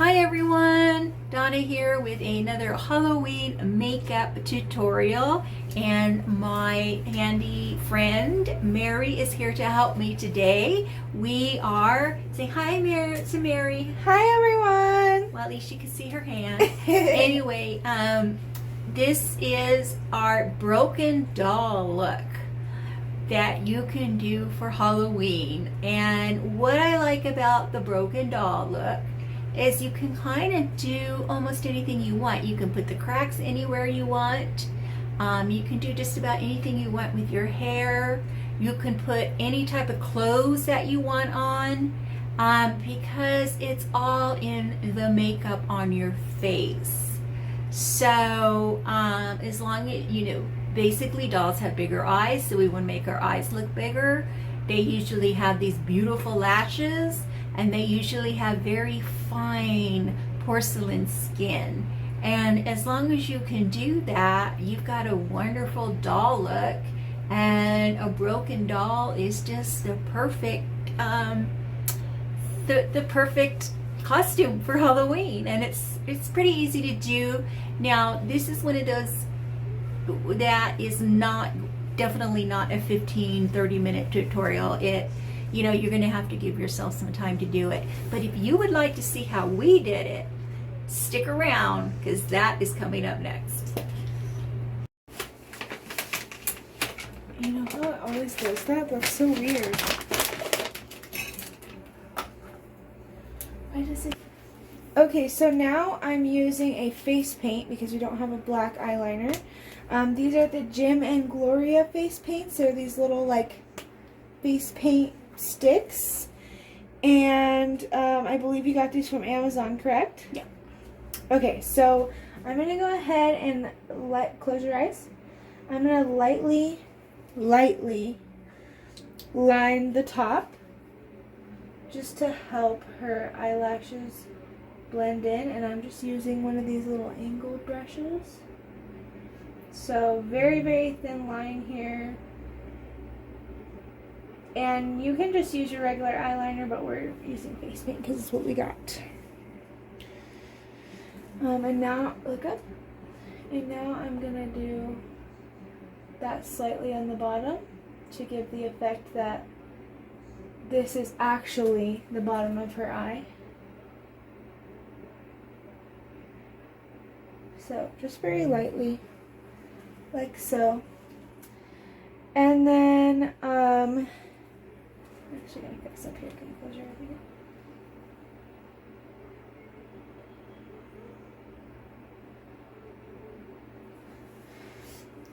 Hi everyone, Donna here with another Halloween makeup tutorial, and my handy friend Mary is here to help me today. We are, say hi Mary, to Mary. Hi everyone. Well, at least you can see her hand. Anyway, this is our broken doll look that you can do for Halloween. And what I like about the broken doll look is you can kind of do almost anything you want. You can put the cracks anywhere you want. You can do just about anything you want with your hair. You can put any type of clothes that you want on, because it's all in the makeup on your face. So as long as, basically dolls have bigger eyes, so we want to make our eyes look bigger. They usually have these beautiful lashes, and they usually have very fine porcelain skin. And as long as you can do that, you've got a wonderful doll look. And a broken doll is just the perfect, the perfect costume for Halloween. And it's pretty easy to do. Now, this is one of those that is definitely not a 15-30 minute tutorial. You're going to have to give yourself some time to do it. But if you would like to see how we did it, stick around, because that is coming up next. You know how it always does that? That's so weird. Why does it? Okay, so now I'm using a face paint because we don't have a black eyeliner. These are the Jim and Gloria face paints. They're these little face paint sticks, and I believe you got these from Amazon, correct? Yeah. Okay, so I'm gonna go ahead and close your eyes. I'm gonna lightly line the top just to help her eyelashes blend in, and I'm just using one of these little angled brushes. So very, very thin line here. And you can just use your regular eyeliner, but we're using face paint because it's what we got. And now, look up. And now I'm going to do that slightly on the bottom to give the effect that this is actually the bottom of her eye. So, just very lightly, like so. And then, I'm actually going to fix up here. Can you close your eyes again?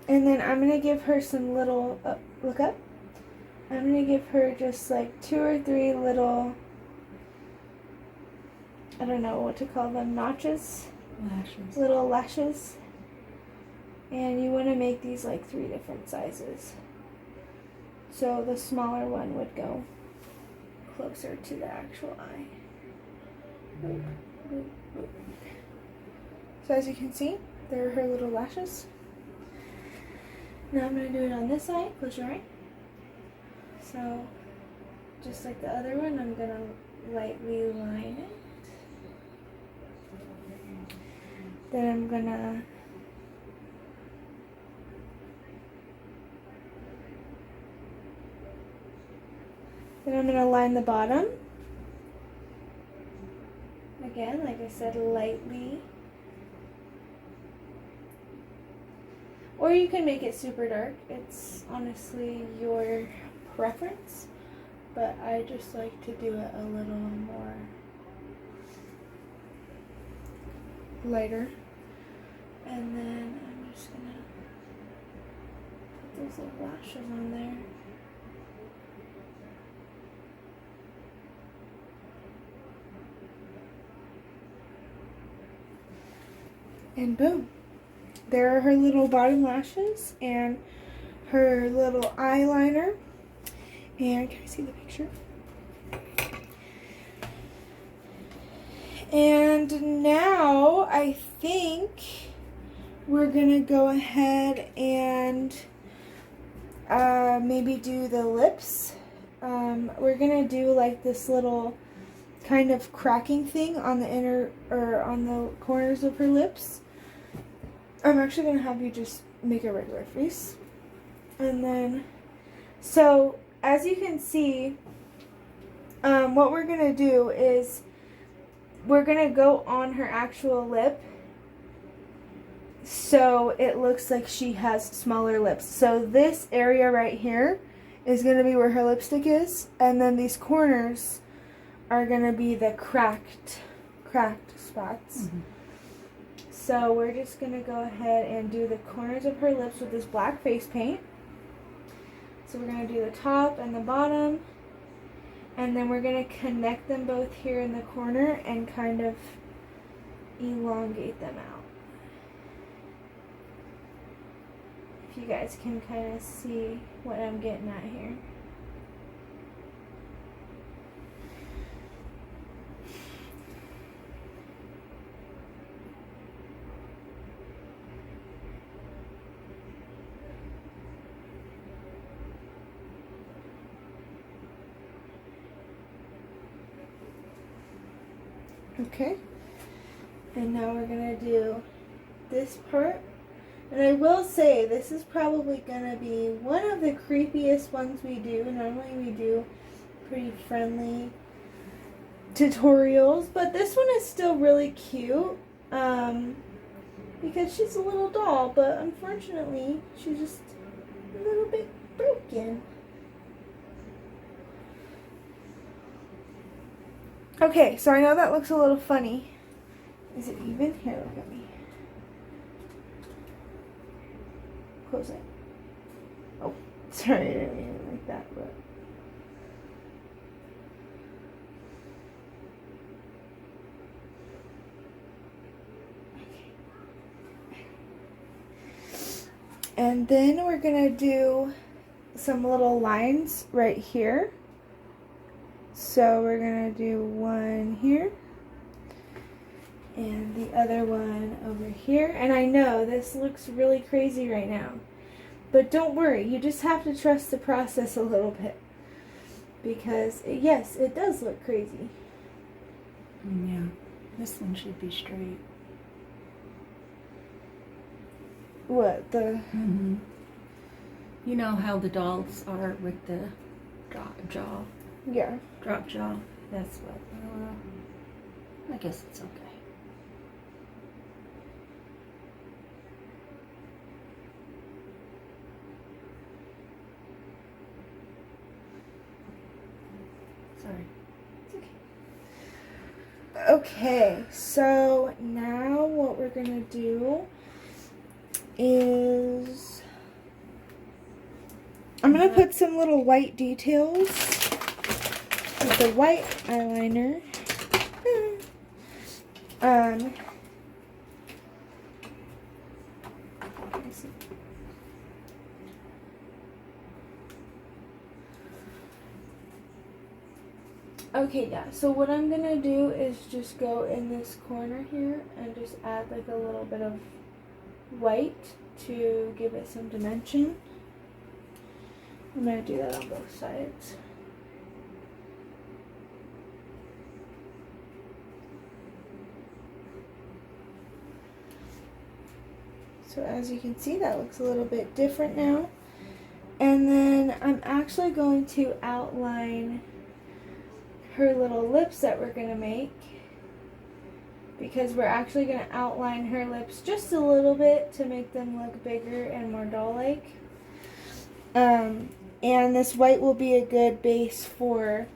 And then I'm going to give her some little, look up. I'm going to give her just like 2 or 3 little, I don't know what to call them, notches? Lashes. Little lashes. And you want to make these like 3 different sizes. So the smaller one would go closer to the actual eye. Boop, boop, boop. So as you can see, there are her little lashes. Now I'm going to do it on this side. Close your eye. So just like the other one, I'm going to lightly line it. Then I'm going to line the bottom. Again, like I said, lightly. Or you can make it super dark. It's honestly your preference. But I just like to do it a little more lighter. And then I'm just going to put those little lashes on there. And boom, there are her little bottom lashes and her little eyeliner. And can I see the picture? And now I think we're gonna go ahead and maybe do the lips. We're gonna do like this little kind of cracking thing on the inner, or on the corners of her lips. I'm actually going to have you just make a regular face. And then, so as you can see, what we're going to do is we're going to go on her actual lip so it looks like she has smaller lips. So this area right here is going to be where her lipstick is, and then these corners are going to be the cracked spots. Mm-hmm. So we're just going to go ahead and do the corners of her lips with this black face paint. So we're going to do the top and the bottom, and then we're going to connect them both here in the corner and kind of elongate them out. If you guys can kind of see what I'm getting at here. Okay, and now we're going to do this part. And I will say, this is probably going to be one of the creepiest ones we do. Normally we do pretty friendly tutorials, but this one is still really cute because she's a little doll, but unfortunately she's just a little bit broken. Okay, so I know that looks a little funny. Is it even? Here, look at me. Close it. Oh, sorry, I didn't mean it like that, but. Okay. And then we're gonna do some little lines right here. So we're going to do one here and the other one over here. And I know this looks really crazy right now, but don't worry, you just have to trust the process a little bit, because yes, it does look crazy. Yeah, this one should be straight. What, the... Mm-hmm. You know how the dolls are with the jaw? Yeah. Drop jaw. That's what. I guess it's okay. Sorry. It's okay. Okay, so now what we're gonna do is I'm gonna put some little white details with the white eyeliner. Okay, yeah, so what I'm gonna do is just go in this corner here and just add like a little bit of white to give it some dimension. I'm gonna do that on both sides. So as you can see, that looks a little bit different now. And then I'm actually going to outline her little lips that we're going to make, because we're actually going to outline her lips just a little bit to make them look bigger and more doll-like. And this white will be a good base for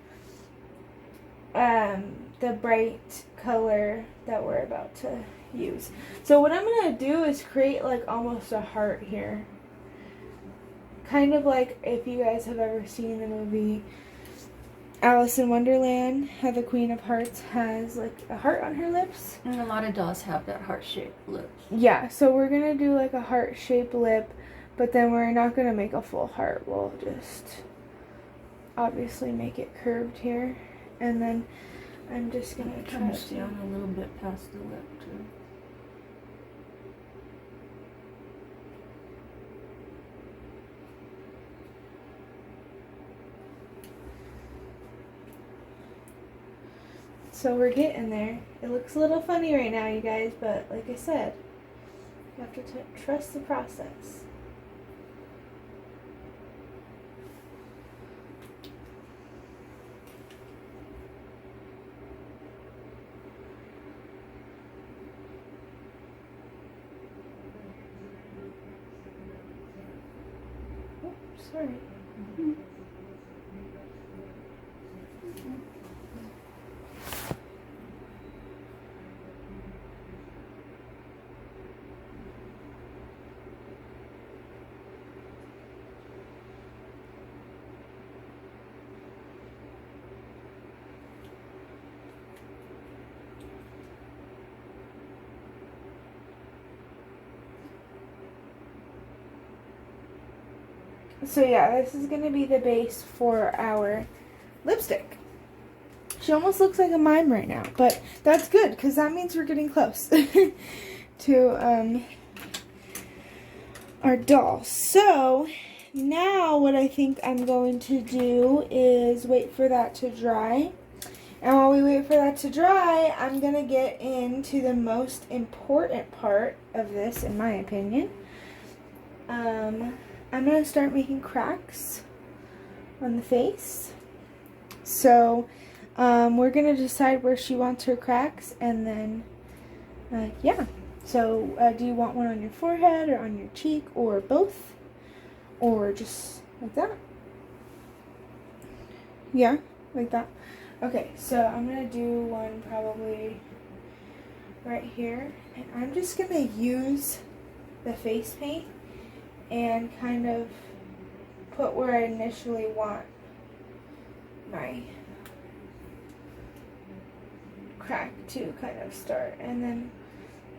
the bright color that we're about to use. So what I'm going to do is create like almost a heart here. Kind of like if you guys have ever seen the movie Alice in Wonderland, how the Queen of Hearts has like a heart on her lips. And a lot of dolls have that heart-shaped lips. Yeah, so we're going to do like a heart-shaped lip, but then we're not going to make a full heart. We'll just obviously make it curved here. And then I'm just going to comes down a little bit past the lip too. So we're getting there. It looks a little funny right now, you guys, but like I said, you have to trust the process. Oh, sorry. So yeah, this is going to be the base for our lipstick. She almost looks like a mime right now, but that's good because that means we're getting close to our doll. So now what I think I'm going to do is wait for that to dry. And while we wait for that to dry, I'm going to get into the most important part of this, in my opinion. I'm going to start making cracks on the face. So we're going to decide where she wants her cracks, and then, yeah. So do you want one on your forehead or on your cheek or both? Or just like that? Yeah, like that. Okay, so I'm going to do one probably right here. And I'm just going to use the face paint and kind of put where I initially want my crack to kind of start. And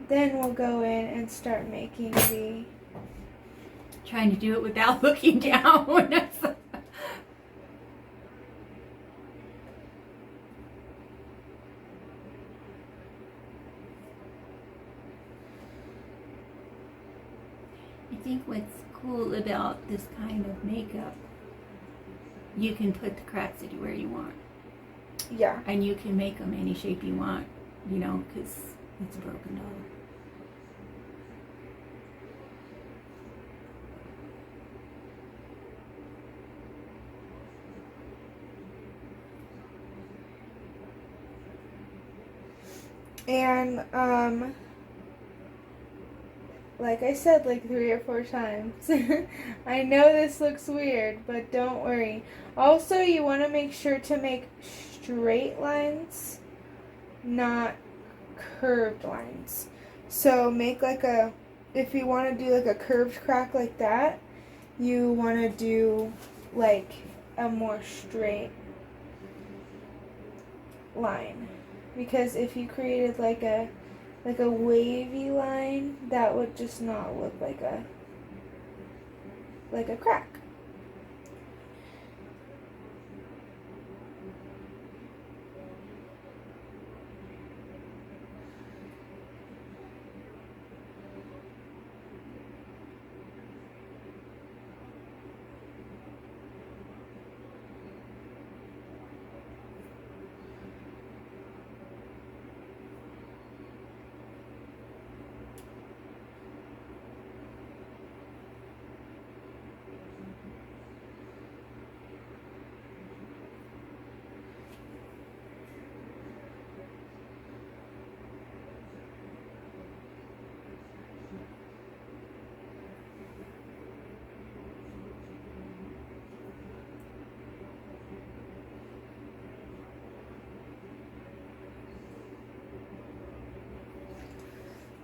then we'll go in and start making the... Trying to do it without looking down. I think what's cool about this kind of makeup, you can put the cracks anywhere you want. Yeah. And you can make them any shape you want, you know, because it's a broken doll. And, like I said like 3 or 4 times, I know this looks weird, but don't worry. Also, you want to make sure to make straight lines, not curved lines. So make like a, if you want to do like a curved crack like that, you want to do like a more straight line. Because if you created like a wavy line, that would just not look like a crack.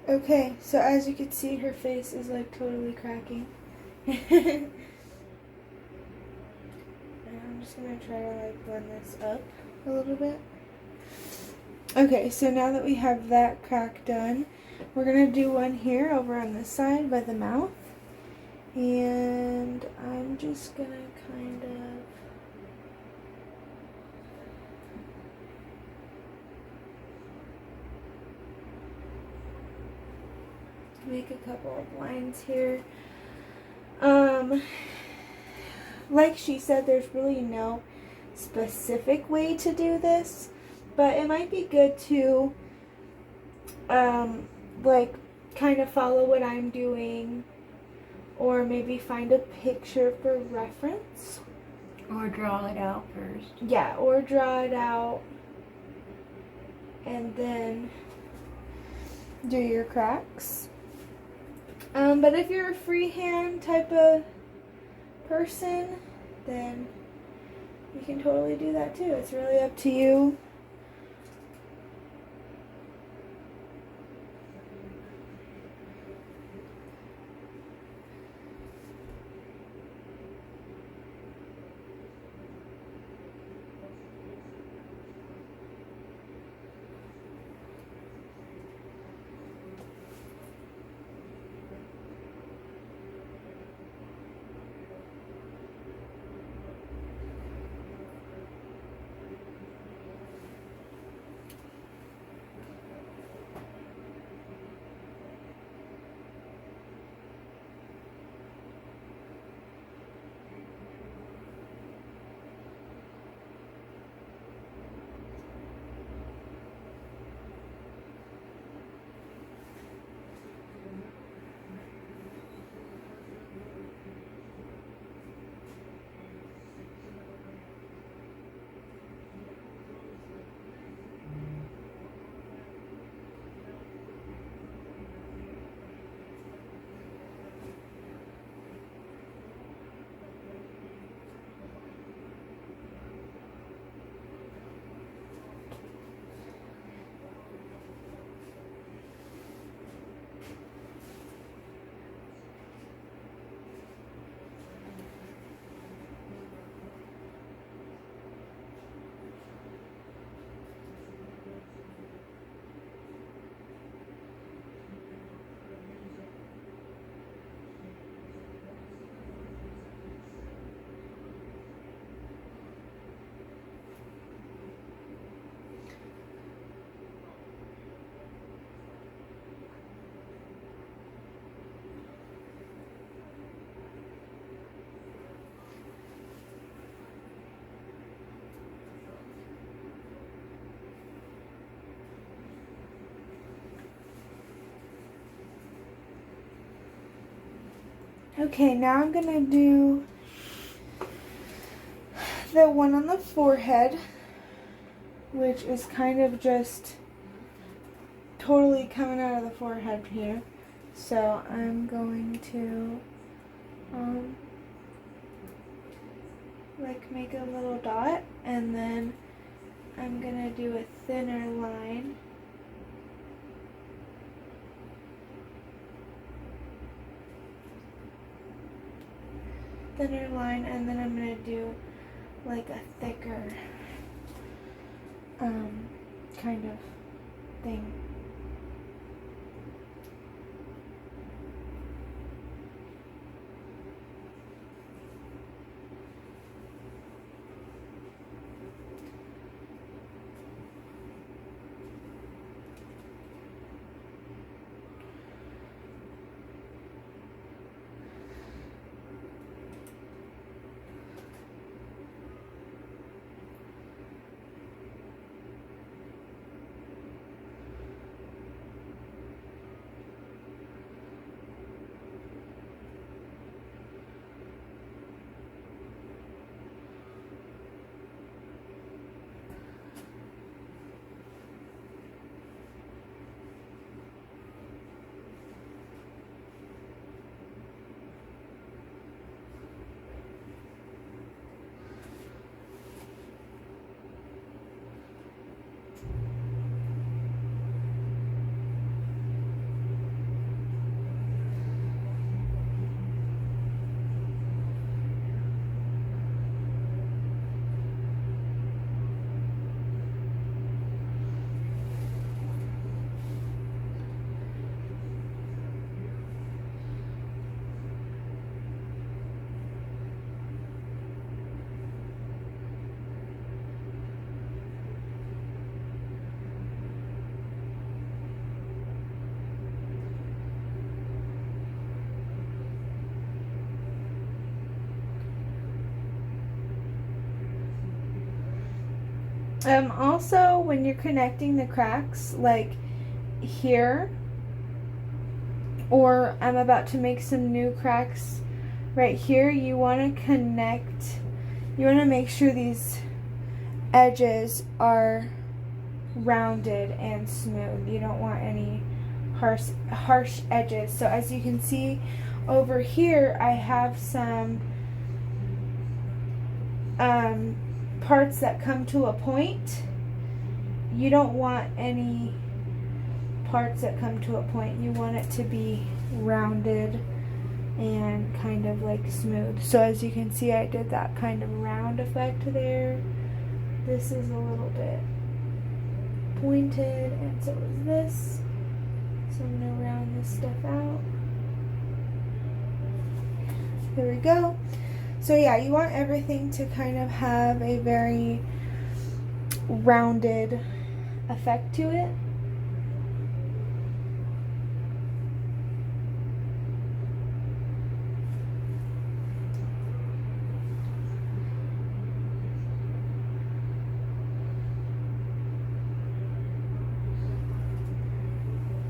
Okay, so as you can see, her face is like totally cracking. And I'm just gonna try to like blend this up a little bit. Okay, so now that we have that crack done, we're gonna do one here over on this side by the mouth. And I'm just gonna kind of make a couple of lines here. Like she said, there's really no specific way to do this. But it might be good to like kind of follow what I'm doing, or maybe find a picture for reference. Or draw it out first. Yeah, or draw it out and then do your cracks. But if you're a freehand type of person, then you can totally do that too. It's really up to you. Okay, now I'm gonna do the one on the forehead, which is kind of just totally coming out of the forehead here. So I'm going to like make a little dot, and then I'm gonna do a thinner line. And then I'm gonna do like a thicker kind of thing. Also, when you're connecting the cracks, like here, or I'm about to make some new cracks right here, you want to connect, you want to make sure these edges are rounded and smooth. You don't want any harsh edges. So as you can see over here, I have some parts that come to a point. You don't want any parts that come to a point. You want it to be rounded and kind of like smooth. So as you can see, I did that kind of round effect there. This is a little bit pointed, and so is this. So I'm going to round this stuff out. There we go. So yeah, you want everything to kind of have a very rounded effect to it.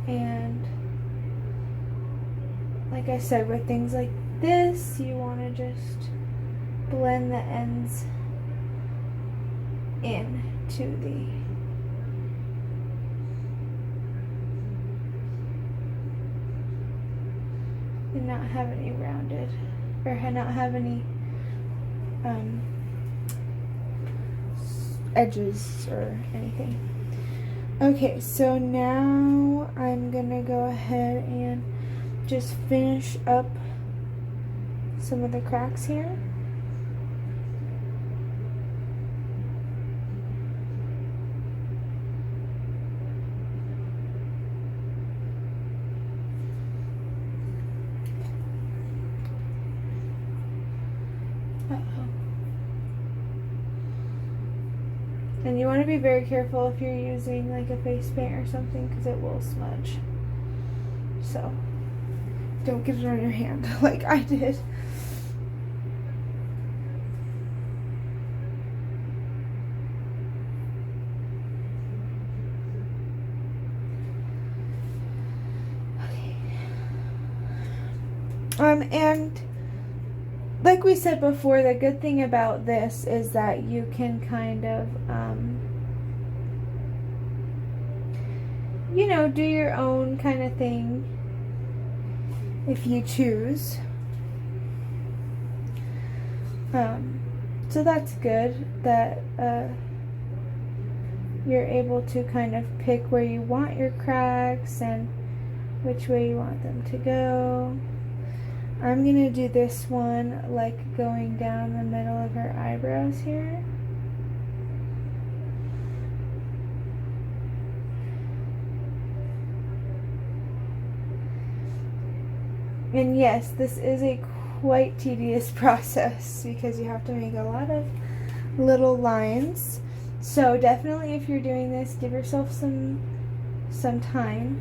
And like I said, with things like this, you want to just blend the ends in to the and not have any rounded, or not have any edges or anything. Okay, so now I'm gonna go ahead and just finish up some of the cracks here. And you want to be very careful if you're using like a face paint or something, because it will smudge. So don't get it on your hand like I did. Okay. And like we said before, the good thing about this is that you can kind of, you know, do your own kind of thing if you choose. So that's good that you're able to kind of pick where you want your cracks and which way you want them to go. I'm going to do this one like going down the middle of her eyebrows here. And yes, this is a quite tedious process because you have to make a lot of little lines. So definitely if you're doing this, give yourself some time.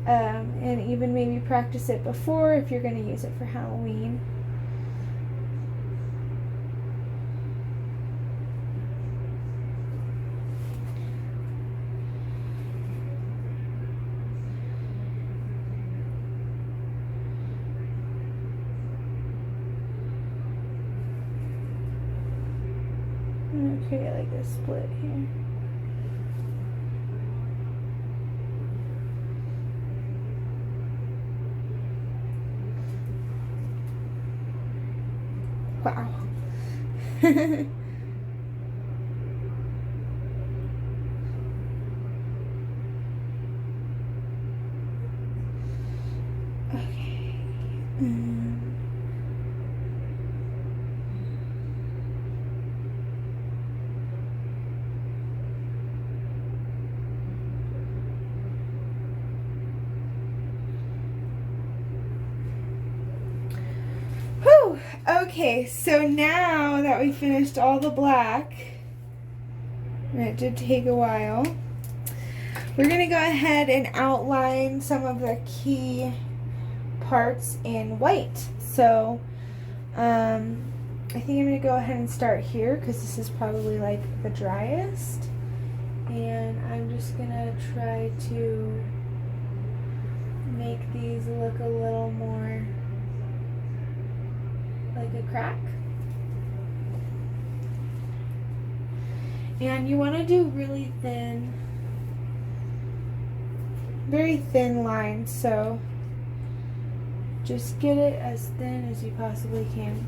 And even maybe practice it before if you're going to use it for Halloween. I'm going to create like a split here. Wow. Okay. Okay, so now that we finished all the black, and it did take a while, we're going to go ahead and outline some of the key parts in white. So, I think I'm going to go ahead and start here because this is probably like the driest. And I'm just going to try to make these look a little more like a crack. And you want to do really thin, very thin lines, so just get it as thin as you possibly can.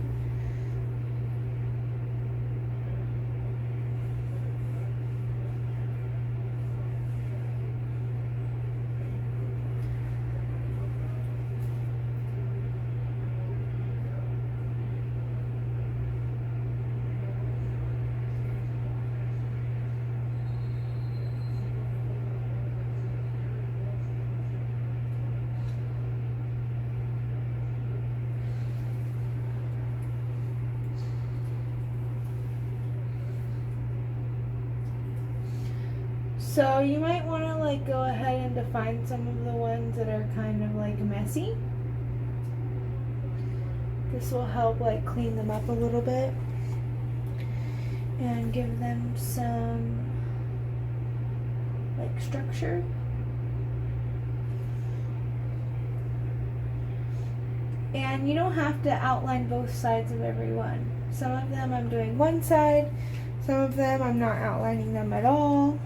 So you might want to like go ahead and define some of the ones that are kind of like messy. This will help like clean them up a little bit and give them some like structure. And you don't have to outline both sides of every one. Some of them I'm doing one side, some of them I'm not outlining them at all.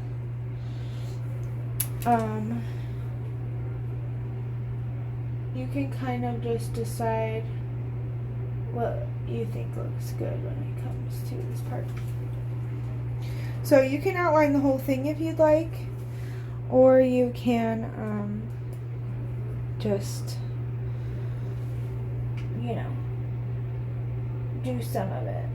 You can kind of just decide what you think looks good when it comes to this part. So you can outline the whole thing if you'd like, or you can just, you know, do some of it.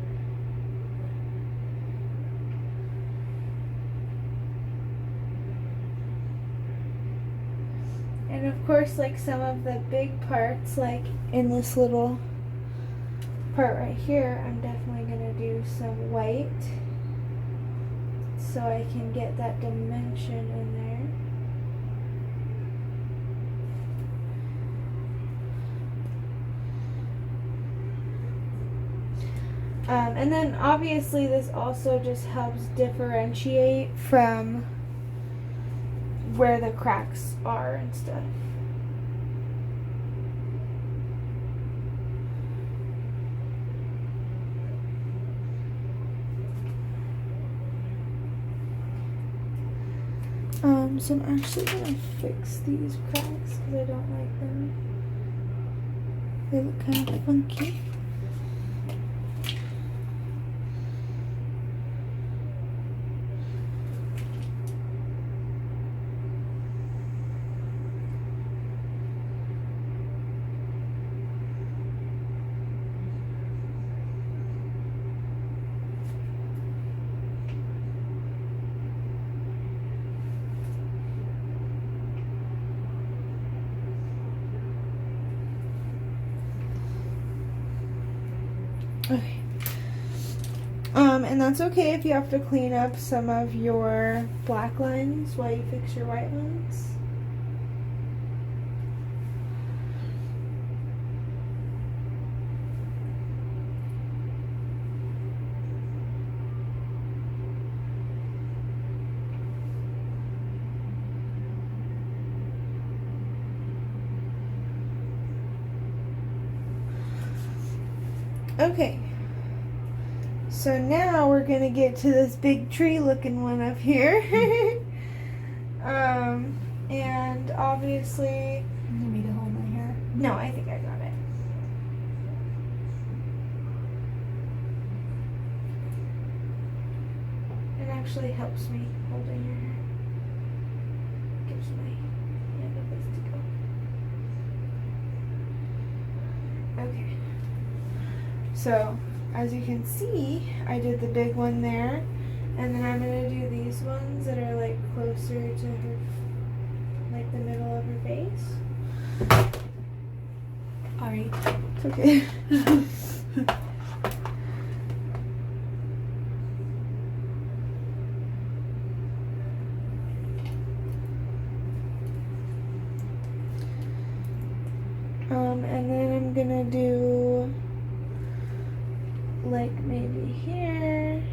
And of course, like some of the big parts, like in this little part right here, I'm definitely going to do some white so I can get that dimension in there. And then obviously this also just helps differentiate from where the cracks are and stuff. So I'm actually gonna fix these cracks because I don't like them. They look kind of funky. Okay. And that's okay if you have to clean up some of your black lines while you fix your white ones. Okay, so now we're gonna get to this big tree looking one up here. And obviously, You need me to hold my hair? no, I think I got it. It actually helps me holding your hair. Gives my hand a place to go. Okay. So, as you can see, I did the big one there, and then I'm going to do these ones that are like closer to her, like the middle of her face. Alright. It's okay. And then I'm going to do like maybe here.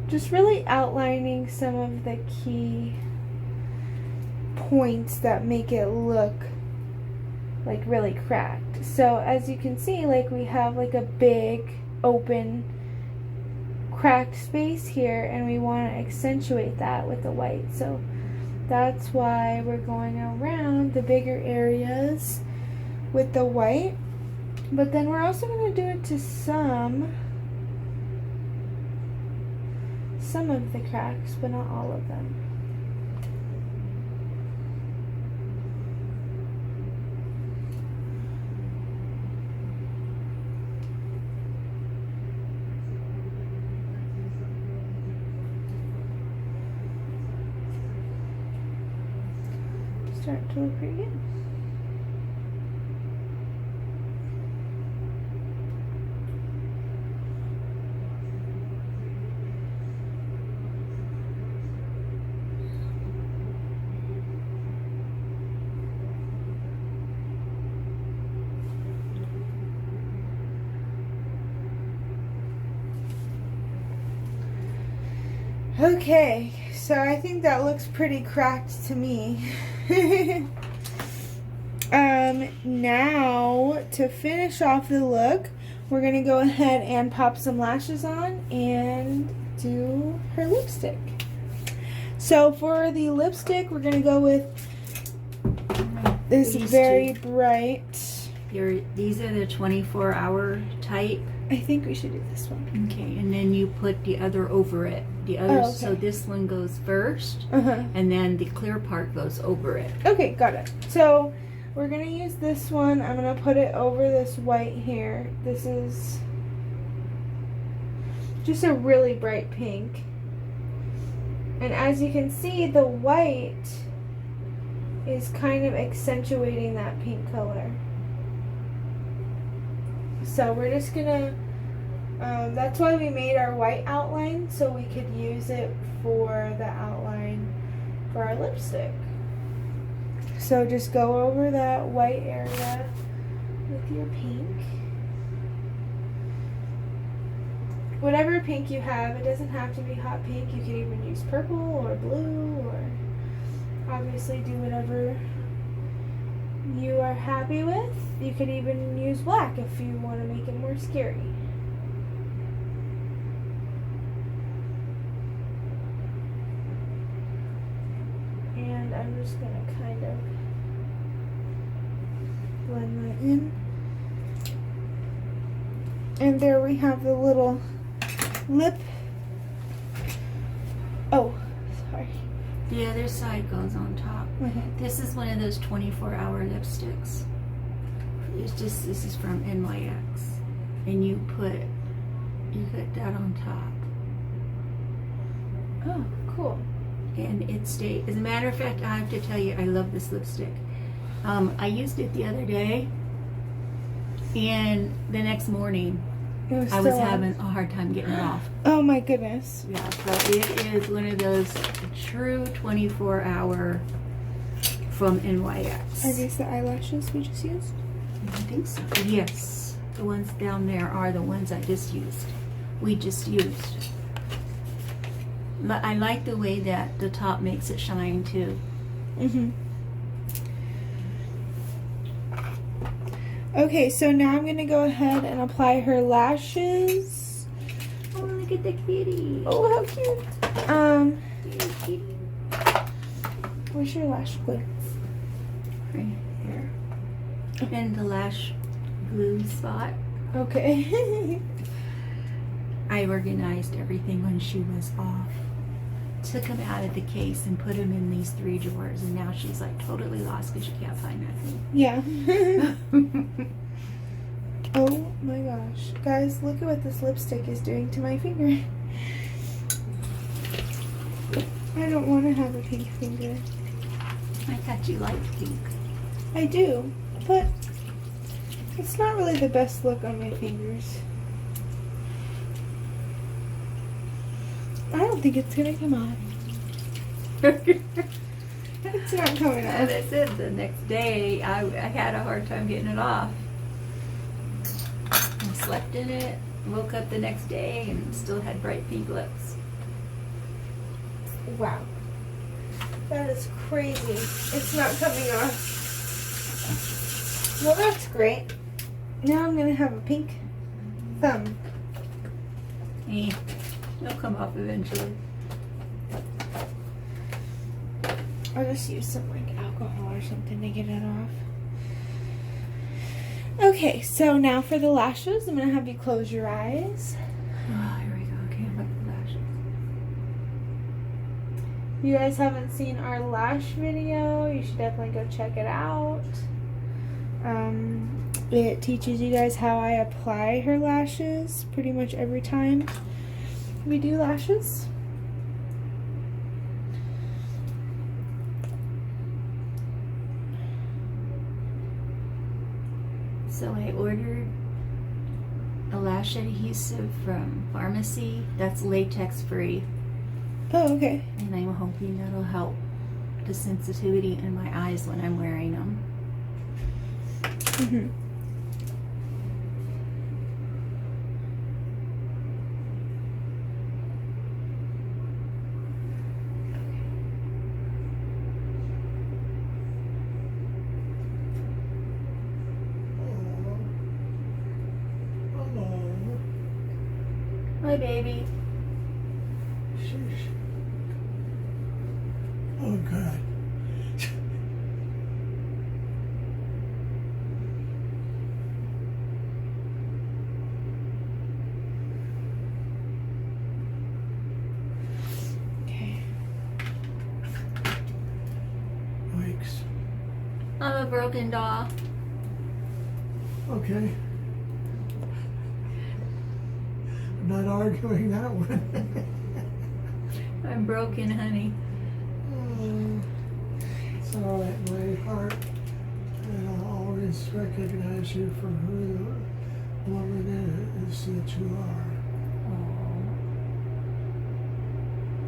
Just really outlining some of the key points that make it look like really cracked. So as you can see, like we have like a big open cracked space here, and we want to accentuate that with the white. So that's why we're going around the bigger areas with the white. But then we're also going to do it to some of the cracks, but not all of them. Start to look pretty good. Okay, so I think that looks pretty cracked to me. Now to finish off the look, we're gonna go ahead and pop some lashes on and do her lipstick. So for the lipstick, we're gonna go with this very bright. These are the 24-hour type. I think we should do this one. Okay, and then you put the other over it. The other, okay. So this one goes first, and then the clear part goes over it. Okay, got it. So we're gonna use this one. I'm gonna put it over this white here. This is just a really bright pink. And as you can see, the white is kind of accentuating that pink color. So we're just gonna, that's why we made our white outline, so we could use it for the outline for our lipstick. So just go over that white area with your pink. Whatever pink you have, it doesn't have to be hot pink. You could even use purple or blue, or obviously do whatever you are happy with. You could even use black if you want to make it more scary. And I'm just going to kind of blend that in. And there we have the little lip. Oh, sorry. The other side goes on top. This is one of those 24-hour lipsticks. This is from NYX, and you put that on top. Oh, cool. And it stays. As a matter of fact, I have to tell you, I love this lipstick. I used it the other day, and the next morning, I was having a hard time getting it off. Oh my goodness. Yeah, so it is one of those true 24-hour from NYX. Are these the eyelashes we just used? I think so. Yes. The ones down there are the ones I just used. We just used. I like the way that the top makes it shine too. Okay, so now I'm going to go ahead and apply her lashes. Oh, look at the kitty. Oh, how cute. Kitty. Where's your lash glue? Right here. And the lash glue spot. Okay. I organized everything when she was off. Took them out of the case and put them in these 3 drawers, and now she's like totally lost because she can't find nothing. Yeah. Oh my gosh. Guys, look at what this lipstick is doing to my finger. I don't want to have a pink finger. I thought you liked pink. I do, but it's not really the best look on my fingers. I don't think it's gonna come off. It's not coming off. As I said, the next day I had a hard time getting it off. slept in it, woke up the next day, and still had bright pink lips. Wow. That is crazy. It's not coming off. Well, that's great. Now I'm going to have a pink thumb. Hey, it'll come off eventually. I'll just use some like alcohol or something to get it off. Okay, so now for the lashes, I'm going to have you close your eyes. Oh, here we go. Okay, I'm up the lashes. If you guys haven't seen our lash video, you should definitely go check it out. It teaches you guys how I apply her lashes pretty much every time we do lashes. So I ordered a lash adhesive from pharmacy that's latex free, Oh, okay. and I'm hoping that'll help the sensitivity in my eyes when I'm wearing them. Mm-hmm. Hi, baby. Sheesh. Oh, God. Okay. Weeks. I'm a broken doll. Okay. I'm not arguing that one. I'm broken, honey. It's all right, my heart. And I'll always recognize you for who the woman is that you are.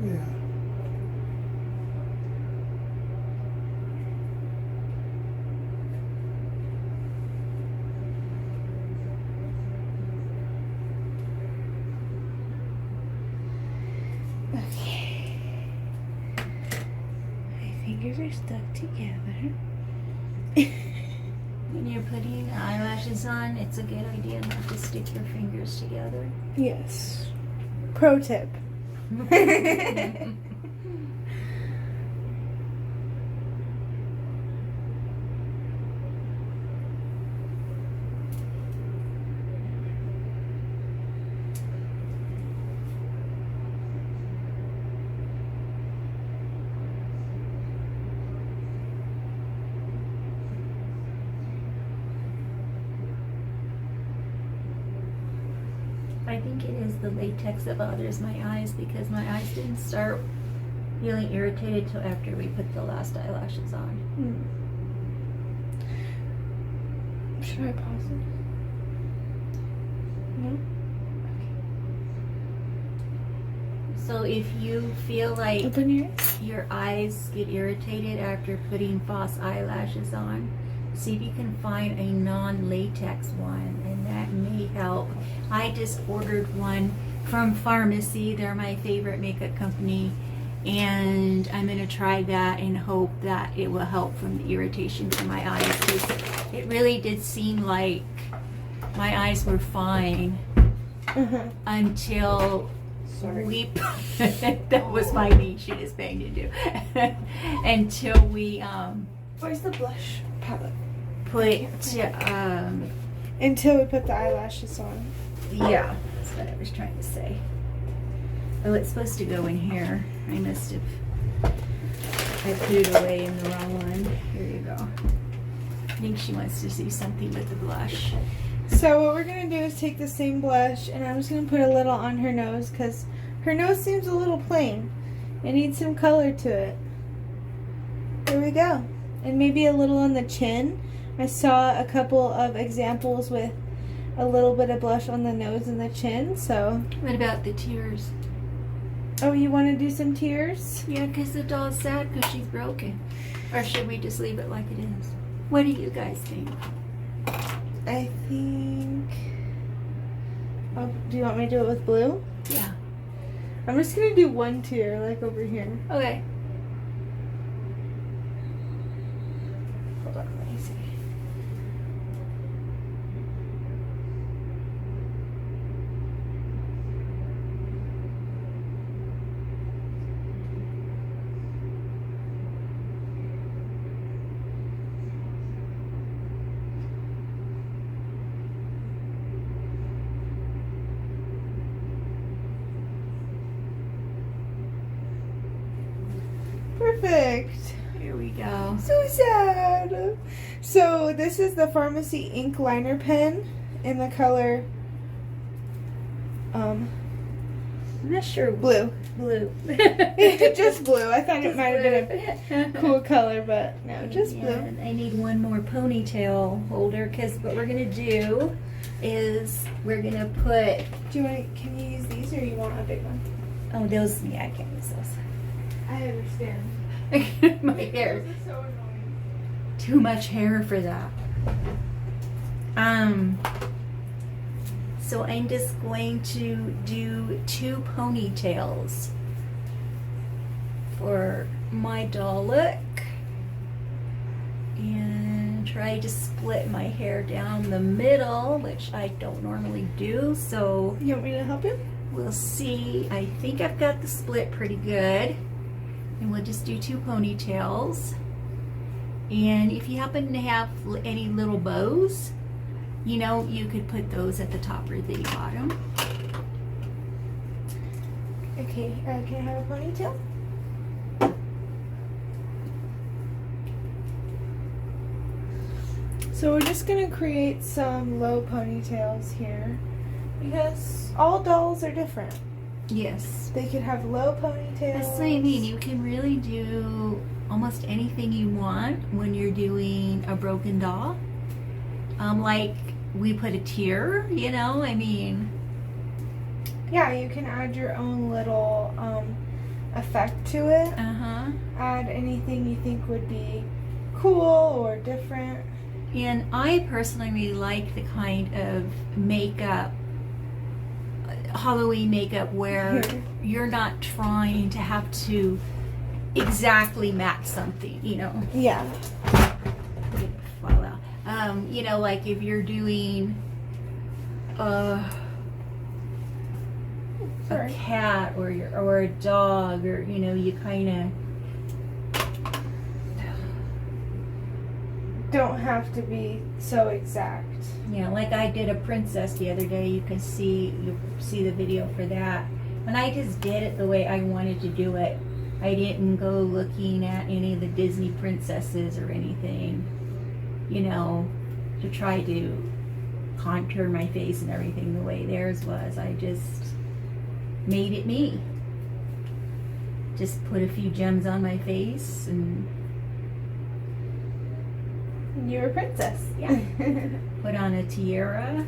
Yeah. Okay. My fingers are stuck together. When you're putting eyelashes on, it's a good idea not to stick your fingers together. Yes. Pro tip. I think it is the latex that bothers my eyes because my eyes didn't start feeling irritated till after we put the last eyelashes on. Should I pause it? No? So if you feel like Open your eyes. your eyes get irritated after putting false eyelashes on, see if you can find a non-latex one, and that may help. I just ordered one from pharmacy. They're my favorite makeup company, and I'm going to try that and hope that it will help from the irritation to my eyes, because it really did seem like my eyes were fine until we that was my knee. She is paying to do until we Where's the blush palette? put Until we put the eyelashes on. yeah, that's what I was trying to say. Oh, it's supposed to go in here. I must have I put it away in the wrong one. Here you go. I think she wants to see something with the blush. So what we're going to do is take the same blush, and I'm just going to put a little on her nose because her nose seems a little plain. It needs some color to it. There we go. And maybe a little on the chin. I saw a couple of examples with a little bit of blush on the nose and the chin, so... What about the tears? Oh, you want to do some tears? Yeah, because the doll's sad because she's broken. Or should we just leave it like it is? What do you guys think? I think... Oh, do you want me to do it with blue? Yeah. I'm just gonna do one tier, like over here. Okay. Hold on, let me see. Perfect. Here we go. So sad. So this is the Pharmacy ink liner pen in the color I'm not sure. blue. Blue. Just blue. I thought it might have been a cool color, but no, just blue. And I need one more ponytail holder because what we're gonna do is we're gonna put. Do you want? Can you use these, or you want a big one? Oh, those. Yeah, I can't use I understand. those. My hair. This is so annoying. Too much hair for that. So I'm just going to do 2 ponytails for my doll look and try to split my hair down the middle, which I don't normally do, so You want me to help you? we'll see. I think I've got the split pretty good, and we'll just do 2 ponytails. And if you happen to have any little bows, you know, you could put those at the top or the bottom. Okay. Can I have a ponytail? So we're just gonna create some low ponytails here because all dolls are different. Yes. They could have low ponytails. That's what I mean. You can really do almost anything you want when you're doing a broken doll. Like we put a tear, you know, I mean. Yeah, you can add your own little effect to it. Uh-huh. Add anything you think would be cool or different. And I personally like the kind of makeup, Halloween makeup, where Here. you're not trying to have to exactly match something, you know. Yeah. Fall out. You know, like if you're doing a Sorry. cat or a dog, or you know, you kind of Don't have to be so exact. yeah, like I did a princess the other day. You see the video for that, and I just did it the way I wanted to do it. I didn't go looking at any of the Disney princesses or anything, you know, to try to contour my face and everything the way theirs was. I just made it me. Just put a few gems on my face and You're a princess. yeah, put on a tiara.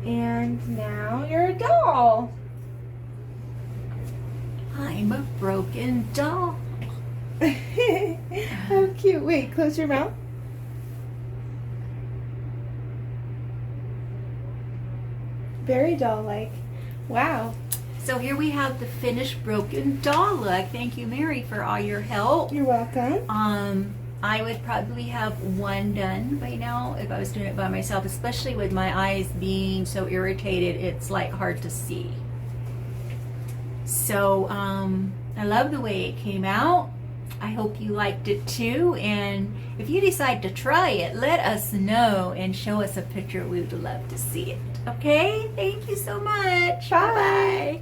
And now you're a doll. I'm a broken doll. How cute. Wait, close your mouth. Very doll-like. Wow. So here we have the finished broken doll look. Thank you, Mary, for all your help. You're welcome. I would probably have one done by now if I was doing it by myself, especially with my eyes being so irritated, it's like hard to see. So I love the way it came out. I hope you liked it too, and if you decide to try it, let us know and show us a picture. We would love to see it. Okay? Thank you so much. Bye. Bye-bye.